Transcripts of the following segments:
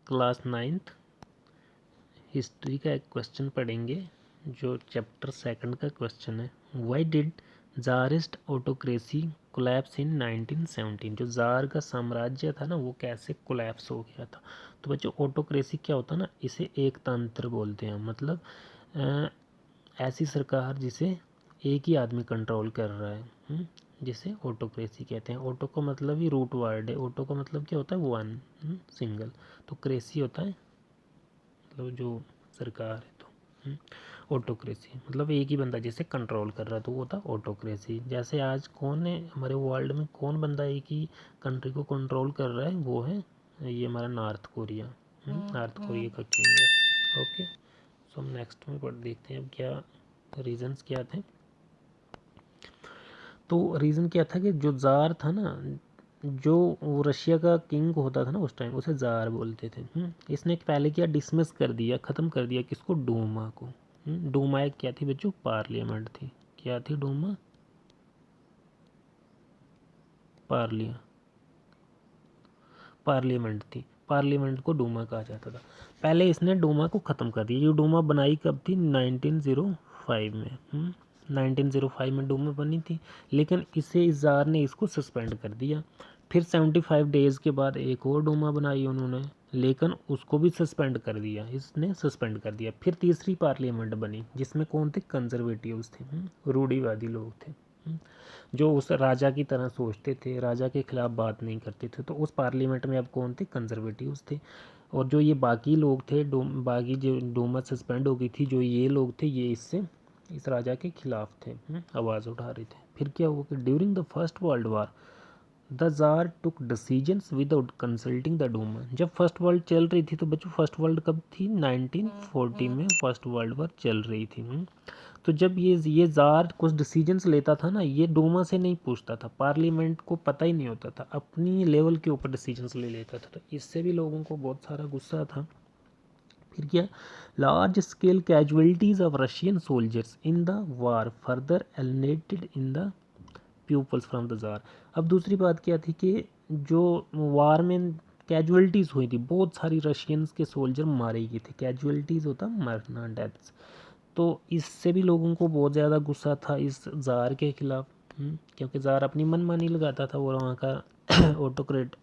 Class 9th history का एक question पढ़ेंगे जो चैप्टर 2 का क्वेश्चन है। Why did Tsarist autocracy collapse इन 1917। जो ज़ार का साम्राज्य था ना वो कैसे कोलैप्स हो गया था। तो बच्चों ऑटोक्रेसी क्या होता है ना, इसे एक तंत्र बोलते हैं। मतलब ऐसी सरकार जिसे एक ही आदमी कंट्रोल कर रहा है, जिसे ऑटोक्रेसी कहते हैं। ऑटो का मतलब ही रूट वर्ड है। ऑटो का मतलब क्या होता है, वन, सिंगल। तो क्रेसी होता है मतलब जो सरकार है। तो ऑटोक्रेसी मतलब एक ही बंदा जिसे कंट्रोल कर रहा है, तो वो होता है ऑटोक्रेसी। जैसे आज कौन है हमारे वर्ल्ड में, कौन बंदा एक ही कंट्री को कंट्रोल कर रहा है, वो है ये हमारा नॉर्थ कोरिया। नॉर्थ कोरिया का किंग है। ओके, सो हम नेक्स्ट में पढ़ देखते हैं अब क्या रीजंस क्या थे। तो रीज़न क्या था कि जो ज़ार था ना, जो वो रशिया का किंग होता था ना उस टाइम, उसे ज़ार बोलते थे। इसने पहले क्या डिसमिस कर दिया, ख़त्म कर दिया किसको, डूमा को। डूमा एक क्या थी बच्चों, पार्लियामेंट थी। क्या थी डूमा, पार्लियामेंट थी। पार्लियामेंट को डूमा कहा जाता था। पहले इसने डूमा को ख़त्म कर दिया। ये डूमा बनाई कब थी, 1905 में। 1905 में डूमा बनी थी, लेकिन इसे इस ज़ार ने इसको सस्पेंड कर दिया। फिर 75 डेज़ के बाद एक और डूमा बनाई उन्होंने, लेकिन उसको भी सस्पेंड कर दिया, इसने सस्पेंड कर दिया। फिर तीसरी पार्लियामेंट बनी जिसमें कौन थे, कंजर्वेटिव्स थे, रूढ़िवादी लोग थे, जो उस राजा की तरह सोचते थे, राजा के खिलाफ बात नहीं करते थे। तो उस पार्लियामेंट में अब कौन थे, कंजर्वेटिव्स थे। और जो ये बाकी लोग थे, बाकी जो डूमा सस्पेंड हो गई थी, जो ये लोग थे ये इससे इस राजा के खिलाफ थे, आवाज़ उठा रहे थे। फिर क्या हुआ कि during the First World War the Tsar took decisions without consulting the Duma. जब फर्स्ट वर्ल्ड चल रही थी, तो बच्चों फर्स्ट वर्ल्ड कब थी, 1940 में फर्स्ट वर्ल्ड वार चल रही थी। तो जब ये ज़ार कुछ डिसीजंस लेता था ना, ये डूमा से नहीं पूछता था, पार्लियामेंट को पता ही नहीं होता था, अपनी लेवल के ऊपर डिसीजंस ले लेता था। तो इससे भी लोगों को बहुत सारा गुस्सा था। फिर क्या, large scale casualties of Russian soldiers in the war further alienated in the peoples from the Tsar. अब दूसरी बात क्या थी कि जो वार में कैजुअलिटीज़ हुई थी, बहुत सारी रशियंस के सोल्जर मारे गए थे। कैजुअलिटीज़ होता मरना, डेथ्स। तो इससे भी लोगों को बहुत ज़्यादा गुस्सा था इस ज़ार के खिलाफ, क्योंकि ज़ार अपनी मनमानी लगाता था और वहाँ का ऑटोक्रेट।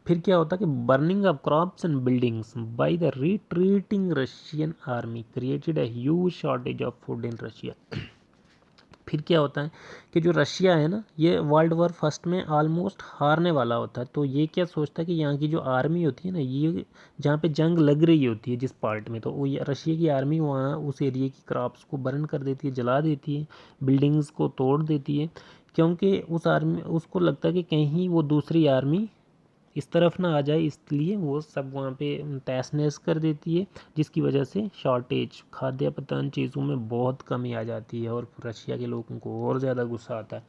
फिर क्या होता कि burning of crops and buildings by the retreating Russian army created a huge shortage of food in Russia. फिर क्या होता है कि जो रशिया है ना, ये वर्ल्ड वॉर फर्स्ट में ऑलमोस्ट हारने वाला होता है। तो ये क्या सोचता है कि यहाँ की जो आर्मी होती है ना, ये जहाँ पे जंग लग रही होती है जिस पार्ट में, तो वो रशिया की आर्मी वहाँ उस एरिया की क्रॉप्स को बर्न कर देती है, जला देती है, बिल्डिंग्स को तोड़ देती है, क्योंकि उस आर्मी उसको लगता है कि कहीं वो दूसरी आर्मी इस तरफ ना आ जाए, इसलिए वो सब वहाँ पे तहस नहस कर देती है, जिसकी वजह से शॉर्टेज, खाद्य पदार्थ चीज़ों में बहुत कमी आ जाती है और रशिया के लोगों को और ज़्यादा गुस्सा आता है।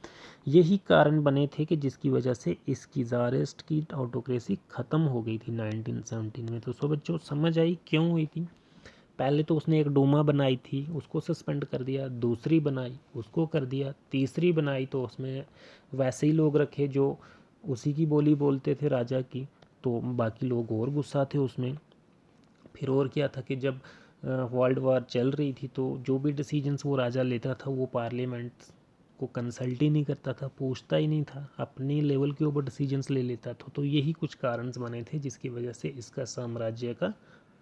यही कारण बने थे कि जिसकी वजह से इसकी ज़ारिस्ट की ऑटोक्रेसी ख़त्म हो गई थी 1917 में। तो सब बच्चों समझ आई क्यों हुई थी। पहले तो उसने एक डूमा बनाई थी, उसको सस्पेंड कर दिया, दूसरी बनाई उसको कर दिया, तीसरी बनाई तो उसमें वैसे ही लोग रखे जो उसी की बोली बोलते थे राजा की, तो बाकी लोग और गुस्सा थे उसमें। फिर और क्या था कि जब वर्ल्ड वार चल रही थी, तो जो भी डिसीजंस वो राजा लेता था वो पार्लियामेंट को कंसल्ट ही नहीं करता था, पूछता ही नहीं था, अपनी लेवल के ऊपर डिसीजंस ले लेता था। तो यही कुछ कारण बने थे जिसकी वजह से इसका साम्राज्य का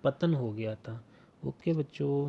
पतन हो गया था। ओके बच्चों।